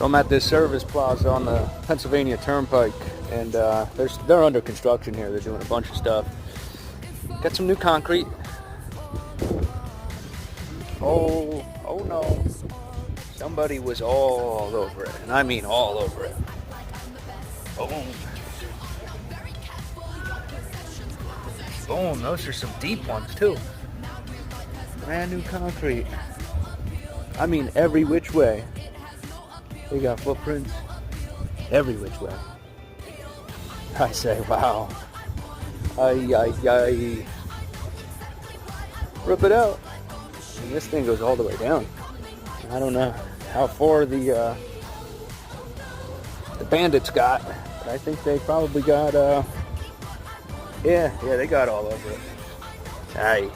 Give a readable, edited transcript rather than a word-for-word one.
So I'm at this service plaza on the Pennsylvania Turnpike, and they're under construction here. They're doing a bunch of stuff. Got some new concrete. Oh no. Somebody was all over it, and I mean all over it. Boom. Boom, those are some deep ones too. Brand new concrete. I mean every which way. We got footprints every which way. I say, wow. Ay. Rip it out. And this thing goes all the way down. I don't know how far the bandits got, but I think they probably got, yeah, they got all over it. Aye.